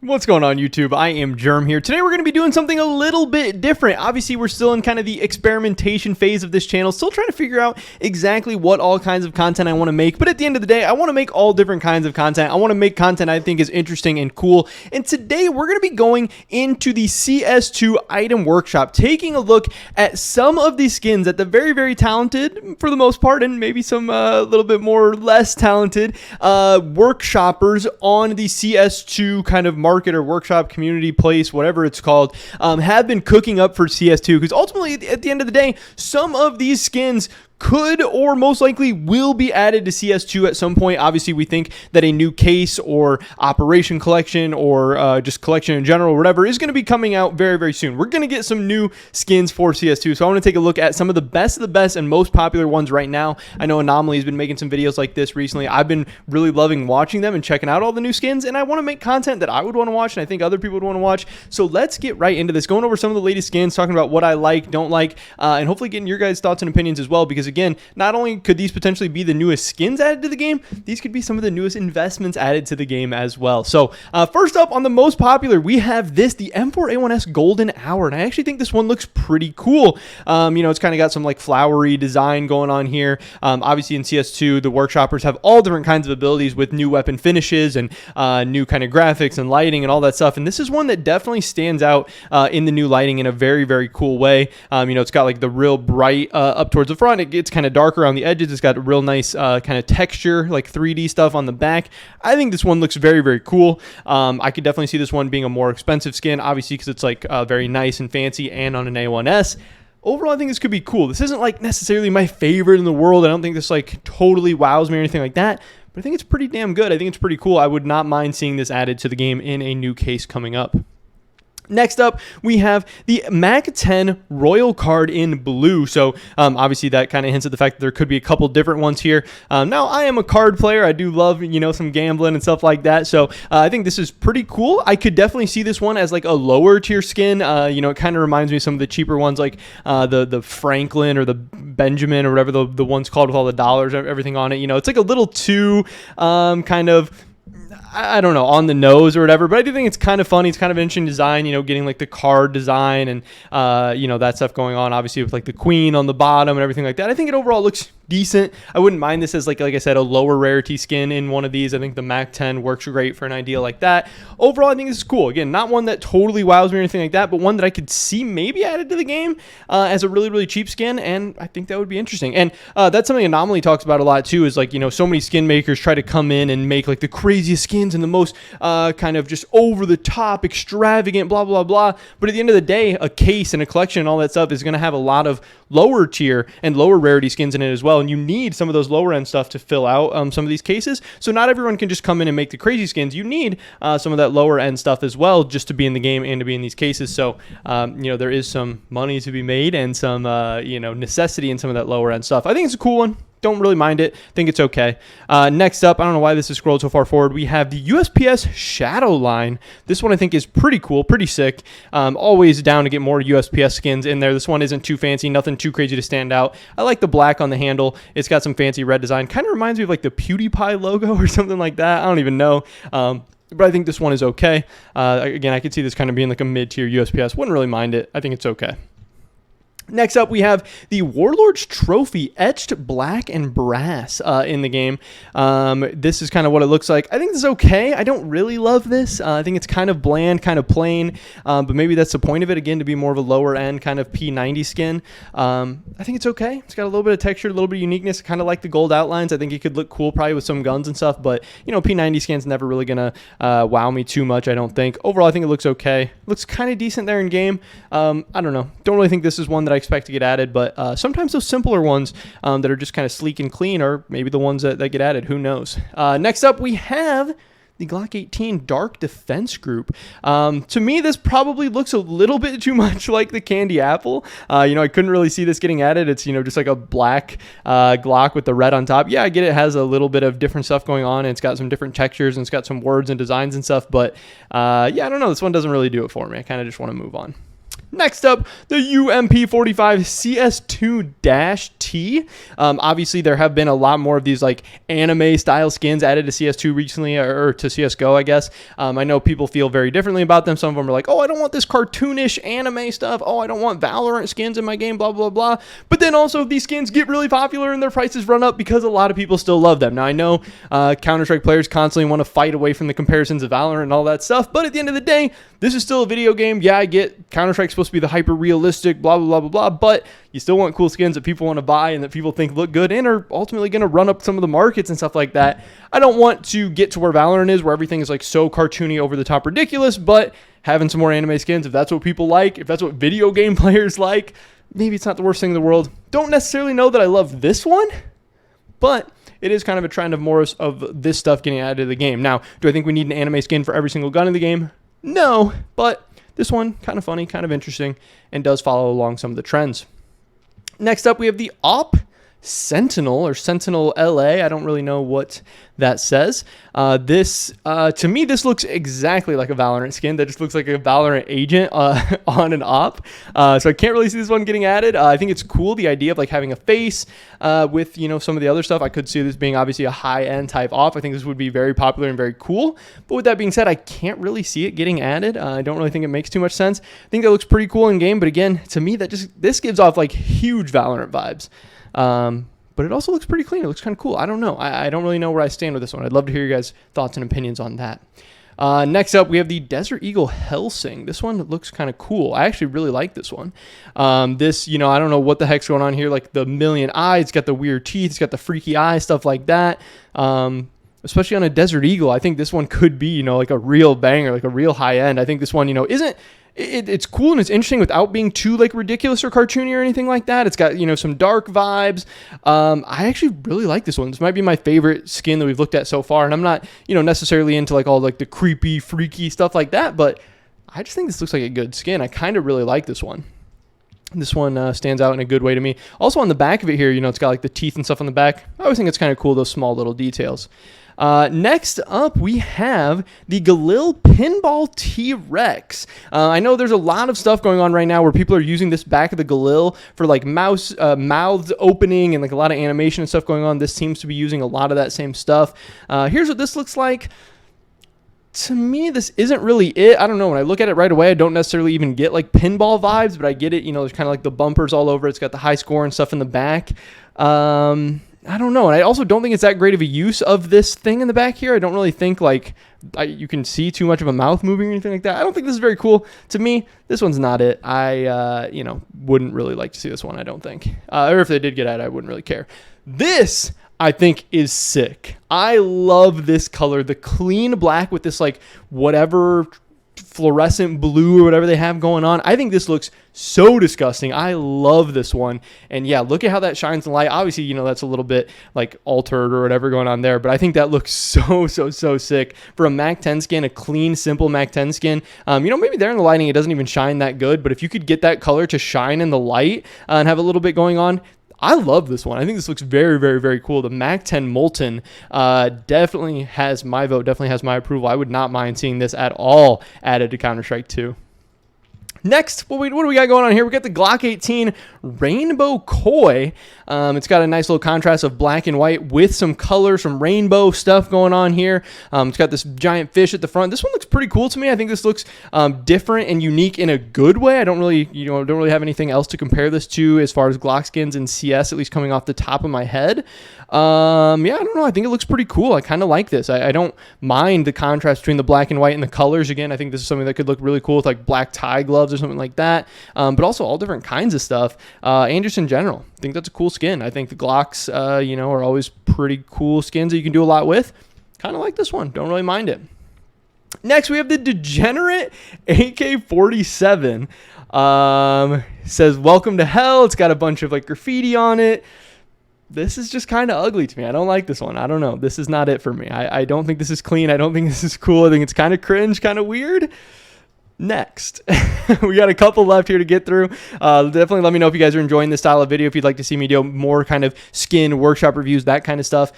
What's going on, YouTube? I am Germ here. Today we're going to be doing something a little bit different. Obviously, we're still in kind of the experimentation phase of this channel, still trying to figure out exactly what all kinds of content I want to make. But at the end of the day, I want to make all different kinds of content. I want to make content I think is interesting and cool. And today we're going to be going into the CS2 item workshop, taking a look at some of these skins that the very, very talented, for the most part, and maybe some little bit more less talented workshoppers on the CS2 kind of market or workshop community place, whatever it's called, have been cooking up for CS2, because ultimately at the end of the day, some of these skins could or most likely will be added to CS2 at some point. Obviously, we think that a new case or operation collection or just collection in general, whatever, is going to be coming out very, very soon. We're going to get some new skins for CS2, so I want to take a look at some of the best and most popular ones right now. I know Anomaly has been making some videos like this recently. I've been really loving watching them and checking out all the new skins, and I want to make content that I would want to watch and I think other people would want to watch. So let's get right into this, going over some of the latest skins, talking about what I like, don't like, and hopefully getting your guys' thoughts and opinions as well, because again, not only could these potentially be the newest skins added to the game, these could be some of the newest investments added to the game as well. So first up on the most popular, we have this, the M4A1S Golden Hour, and I actually think this one looks pretty cool. You know, it's kind of got some like flowery design going on here. Obviously in CS2, the workshoppers have all different kinds of abilities with new weapon finishes and new kind of graphics and lighting and all that stuff, and this is one that definitely stands out in the new lighting in a very, very cool way. You know, it's got like the real bright up towards the front. It gets kind of darker on the edges. It's got a real nice kind of texture, like 3D stuff on the back. I think this one looks very, very cool. I could definitely see this one being a more expensive skin, obviously, because it's like very nice and fancy and on an A1S. Overall, I think this could be cool. This isn't like necessarily my favorite in the world. I don't think this like totally wows me or anything like that, but I think it's pretty damn good. I think it's pretty cool. I would not mind seeing this added to the game in a new case coming up. Next up, we have the Mac10 Royal card in blue. So obviously that kind of hints at the fact that there could be a couple different ones here. Now, I am a card player. I do love, you know, some gambling and stuff like that. So I think this is pretty cool. I could definitely see this one as like a lower tier skin. You know, it kind of reminds me of some of the cheaper ones, like the Franklin or the Benjamin or whatever the one's called with all the dollars, everything on it. You know, it's like a little too kind of, I don't know, on the nose or whatever, but I do think it's kind of funny. It's kind of an interesting design, you know, getting like the card design and, you know, that stuff going on, obviously with like the queen on the bottom and everything like that. I think it overall looks decent. I wouldn't mind this as like I said, a lower rarity skin in one of these. I think the Mac10 works great for an idea like that. Overall, I think this is cool. Again, not one that totally wows me or anything like that, but one that I could see maybe added to the game as a really, really cheap skin, and I think that would be interesting. And that's something Anomaly talks about a lot too, is like, you know, so many skin makers try to come in and make like the craziest skins and the most kind of just over the top, extravagant, blah, blah, blah. But at the end of the day, a case and a collection and all that stuff is going to have a lot of lower tier and lower rarity skins in it as well. And you need some of those lower end stuff to fill out some of these cases. So not everyone can just come in and make the crazy skins. You need some of that lower end stuff as well, just to be in the game and to be in these cases. So, you know, there is some money to be made and some, you know, necessity in some of that lower end stuff. I think it's a cool one. Don't really mind it. Think it's okay. Next up, I don't know why this is scrolled so far forward. We have the USPS Shadow line. This one I think is pretty cool, pretty sick. Always down to get more USPS skins in there. This one isn't too fancy, nothing too crazy to stand out. I like the black on the handle. It's got some fancy red design. Kind of reminds me of like the PewDiePie logo or something like that. I don't even know. But I think this one is okay. Again, I could see this kind of being like a mid-tier USPS. Wouldn't really mind it. I think it's okay. Next up, we have the Warlords Trophy etched black and brass in the game. This is kind of what it looks like. I think this is okay. I don't really love this. I think it's kind of bland, kind of plain, but maybe that's the point of it, again, to be more of a lower end kind of P90 skin. I think it's okay. It's got a little bit of texture, a little bit of uniqueness. Kind of like the gold outlines. I think it could look cool probably with some guns and stuff, but, you know, P90 skin's never really going to wow me too much, I don't think. Overall, I think it looks okay. Looks kind of decent there in game. I don't know. Don't really think this is one that I expect to get added, but sometimes those simpler ones that are just kind of sleek and clean are maybe the ones that get added. Who knows? Next up, we have the Glock 18 Dark Defense Group. To me, this probably looks a little bit too much like the Candy Apple. You know, I couldn't really see this getting added. It's, you know, just like a black Glock with the red on top. Yeah, I get it has a little bit of different stuff going on, and it's got some different textures, and it's got some words and designs and stuff, but yeah, I don't know. This one doesn't really do it for me. I kind of just want to move on. Next up, the UMP45 CS2-T. Obviously, there have been a lot more of these like anime style skins added to CS2 recently, or to CSGO, I guess. I know people feel very differently about them. Some of them are like, oh, I don't want this cartoonish anime stuff. Oh, I don't want Valorant skins in my game, blah, blah, blah. But then also these skins get really popular and their prices run up because a lot of people still love them. Now, I know Counter-Strike players constantly want to fight away from the comparisons of Valorant and all that stuff, but at the end of the day, this is still a video game. Yeah, I get Counter-Strike's supposed to be the hyper realistic blah blah blah blah blah, but you still want cool skins that people want to buy and that people think look good and are ultimately going to run up some of the markets and stuff like that. I don't want to get to where Valorant is, where everything is like so cartoony, over the top, ridiculous, but having some more anime skins, if that's what people like, if that's what video game players like, maybe it's not the worst thing in the world. Don't necessarily know that I love this one, but it is kind of a trend of more of this stuff getting added to the game. Now, do I think we need an anime skin for every single gun in the game? No, but this one, kind of funny, kind of interesting, and does follow along some of the trends. Next up, we have the AWP Sentinel, or Sentinel LA. I don't really know what that says. To me, this looks exactly like a Valorant skin. That just looks like a Valorant agent on an AWP. So I can't really see this one getting added. I think it's cool, the idea of like having a face with, you know, some of the other stuff. I could see this being obviously a high-end type AWP. I think this would be very popular and very cool. But with that being said, I can't really see it getting added. I don't really think it makes too much sense. I think that looks pretty cool in game, but again, to me, this gives off like huge Valorant vibes. But it also looks pretty clean. It looks kind of cool. I don't know. I don't really know where I stand with this one. I'd love to hear your guys' thoughts and opinions on that. Next up, we have the Desert Eagle Helsing. This one looks kind of cool. I actually really like this one. This, you know, I don't know what the heck's going on here. Like the million eyes, it's got the weird teeth, it's got the freaky eyes, stuff like that. Especially on a Desert Eagle, I think this one could be, you know, like a real banger, like a real high end. I think this one, you know, it's cool and it's interesting without being too like ridiculous or cartoony or anything like that. It's got, you know, some dark vibes. I actually really like this one. This might be my favorite skin that we've looked at so far. And I'm not, you know, necessarily into like all like the creepy, freaky stuff like that, but I just think this looks like a good skin. I kind of really like this one. This one stands out in a good way to me. Also on the back of it here, you know, it's got like the teeth and stuff on the back. I always think it's kind of cool, those small little details. Next up, we have the Galil Pinball T-Rex. I know there's a lot of stuff going on right now where people are using this back of the Galil for like mouths opening and like a lot of animation and stuff going on. This seems to be using a lot of that same stuff. Here's what this looks like. To me, this isn't really it. I don't know. When I look at it right away, I don't necessarily even get like pinball vibes, but I get it. You know, there's kind of like the bumpers all over. It's got the high score and stuff in the back. I don't know. And I also don't think it's that great of a use of this thing in the back here. I don't really think like you can see too much of a mouth moving or anything like that. I don't think this is very cool. To me, this one's not it. I, you know, wouldn't really like to see this one, I don't think. Or if they did get at it, I wouldn't really care. This, I think, is sick. I love this color. The clean black with this like whatever fluorescent blue or whatever they have going on. I think this looks so disgusting. I love this one. And yeah, look at how that shines in light. Obviously, you know, that's a little bit like altered or whatever going on there, but I think that looks so sick. For a Mac10 skin, a clean, simple Mac10 skin, you know, maybe there in the lighting, it doesn't even shine that good, but if you could get that color to shine in the light and have a little bit going on, I love this one. I think this looks very cool. The Mac10 Molten definitely has my vote, definitely has my approval. I would not mind seeing this at all added to Counter-Strike 2. Next, what do we got going on here? We got the Glock 18 Rainbow Koi. It's got a nice little contrast of black and white with some color, some rainbow stuff going on here. It's got this giant fish at the front. This one looks pretty cool to me. I think this looks different and unique in a good way. I don't really have anything else to compare this to as far as Glock skins in CS, at least coming off the top of my head. Yeah, I don't know. I think it looks pretty cool. I kind of like this. I don't mind the contrast between the black and white and the colors. Again, I think this is something that could look really cool with like black tie gloves or something like that. But also all different kinds of stuff. And just in general, I think that's a cool skin. I think the Glocks, you know, are always pretty cool skins that you can do a lot with. Kind of like this one. Don't really mind it. Next, we have the Degenerate AK47. Says, welcome to hell. It's got a bunch of like graffiti on it. This is just kind of ugly to me. I don't like this one. I don't know. This is not it for me. I don't think this is clean. I don't think this is cool. I think it's kind of cringe, kind of weird. Next, we got a couple left here to get through. Definitely let me know if you guys are enjoying this style of video, if you'd like to see me do more kind of skin workshop reviews, that kind of stuff.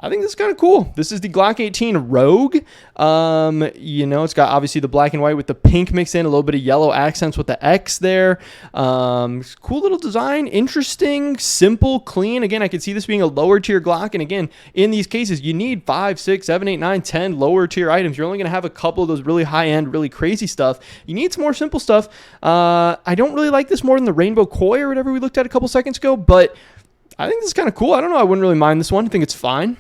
I think this is kind of cool. This is the Glock 18 Rogue. You know, it's got obviously the black and white with the pink mixed in, a little bit of yellow accents with the X there. Cool little design, interesting, simple, clean. Again, I could see this being a lower tier Glock. And again, in these cases, you need 5, 6, 7, 8, 9, 10 lower tier items. You're only going to have a couple of those really high end, really crazy stuff. You need some more simple stuff. I don't really like this more than the Rainbow Koi or whatever we looked at a couple seconds ago, but I think this is kind of cool. I don't know. I wouldn't really mind this one. I think it's fine.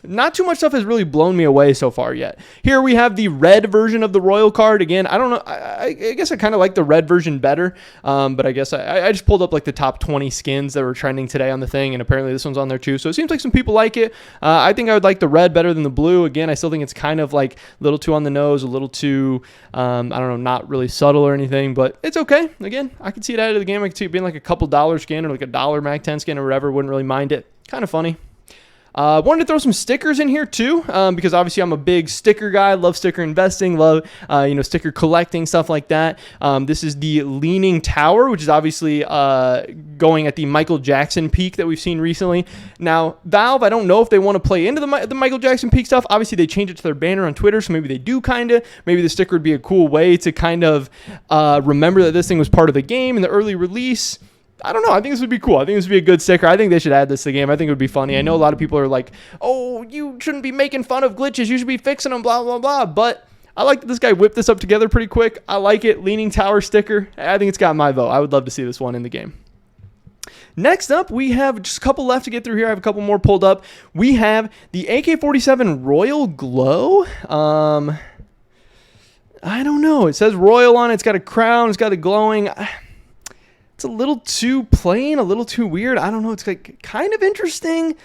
Not too much stuff has really blown me away so far yet. Here we have the red version of the Royal card. Again, I don't know. I guess I kind of like the red version better. But I guess I just pulled up like the top 20 skins that were trending today on the thing. And apparently this one's on there too. So it seems like some people like it. I think I would like the red better than the blue. Again, I still think it's kind of like a little too on the nose, a little too, I don't know, not really subtle or anything. But it's okay. Again, I can see it added to the game. I can see it being like a couple dollar skin or like a $1 Mac10 skin or whatever. Wouldn't really mind it. Kind of funny. Wanted to throw some stickers in here too, because obviously I'm a big sticker guy, love sticker investing, love, sticker collecting, stuff like that. This is the Leaning Tower, which is obviously going at the Michael Jackson peak that we've seen recently. Now, Valve, I don't know if they want to play into the Michael Jackson peak stuff. Obviously, they changed it to their banner on Twitter, so maybe they do kind of. Maybe the sticker would be a cool way to kind of remember that this thing was part of the game in the early release. I don't know. I think this would be cool. I think this would be a good sticker. I think they should add this to the game. I think it would be funny. I know a lot of people are like, oh, you shouldn't be making fun of glitches. You should be fixing them, blah, blah, blah. But I like that this guy whipped this up together pretty quick. I like it. Leaning Tower sticker. I think it's got my vote. I would love to see this one in the game. Next up, we have just a couple left to get through here. I have a couple more pulled up. We have the AK47 Royal Glow. I don't know. It says Royal on it. It's got a crown. It's got a glowing... It's a little too plain, a little too weird. I don't know. It's like kind of interesting.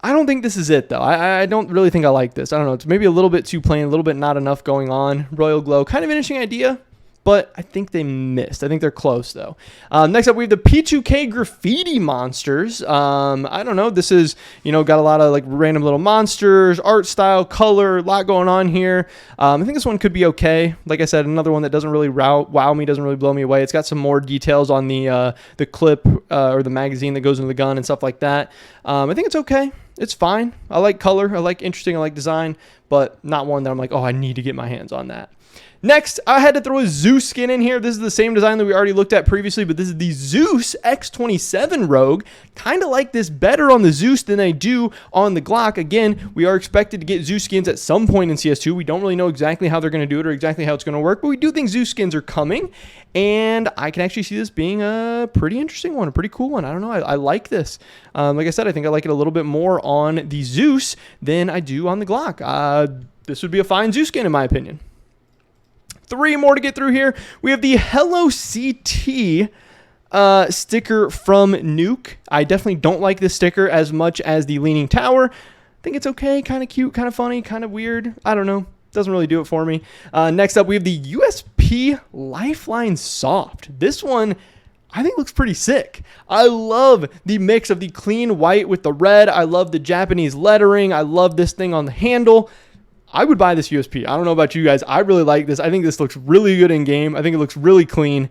I don't think this is it, though. I don't really think I like this. I don't know. It's maybe a little bit too plain, a little bit not enough going on. Royal Glow, kind of an interesting idea, but I think they missed. I think they're close, though. Next up, we have the P2K Graffiti monsters. I don't know. This is, got a lot of like random little monsters, art style, color, a lot going on here. I think this one could be okay. Like I said, another one that doesn't really wow me, doesn't really blow me away. It's got some more details on the clip or the magazine that goes into the gun and stuff like that. I think it's okay. It's fine. I like color. I like interesting. I like design, but not one that I'm like, oh, I need to get my hands on that. Next, I had to throw a Zeus skin in here. This is the same design that we already looked at previously, but this is the Zeus X27 Rogue. Kind of like this better on the Zeus than I do on the Glock. Again, we are expected to get Zeus skins at some point in CS2. We don't really know exactly how they're going to do it or exactly how it's going to work, but we do think Zeus skins are coming, and I can actually see this being a pretty interesting one, a pretty cool one. I don't know. I like this. Like I said, I think I like it a little bit more on the Zeus than I do on the Glock. This would be a fine Zeus skin in my opinion. 3 more to get through here. We have the Hello CT sticker from Nuke. I definitely don't like this sticker as much as the Leaning Tower. I think it's okay, kind of cute, kind of funny, kind of weird. I don't know. Doesn't really do it for me. Next up, we have the USP Lifeline Soft. This one, I think, looks pretty sick. I love the mix of the clean white with the red. I love the Japanese lettering. I love this thing on the handle. I would buy this USP. I don't know about you guys. I really like this. I think this looks really good in game. I think it looks really clean.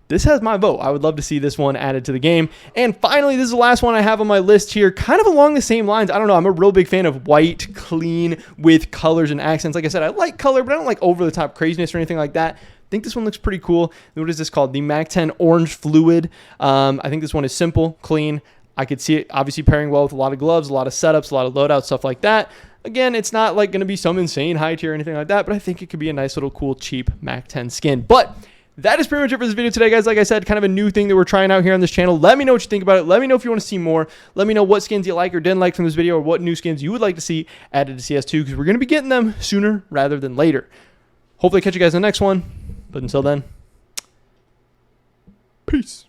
This has my vote. I would love to see this one added to the game. And finally, this is the last one I have on my list here, kind of along the same lines. I don't know. I'm a real big fan of white, clean, with colors and accents. Like I said, I like color, but I don't like over-the-top craziness or anything like that. I think this one looks pretty cool. What is this called? The Mac10 Orange Fluid. I think this one is simple, clean. I could see it obviously pairing well with a lot of gloves, a lot of setups, a lot of loadouts, stuff like that. Again, it's not like going to be some insane high tier or anything like that, but I think it could be a nice little cool, cheap Mac10 skin. But that is pretty much it for this video today, guys. Like I said, kind of a new thing that we're trying out here on this channel. Let me know what you think about it. Let me know if you want to see more. Let me know what skins you like or didn't like from this video, or what new skins you would like to see added to CS2, because we're going to be getting them sooner rather than later. Hopefully catch you guys in the next one. But until then, peace.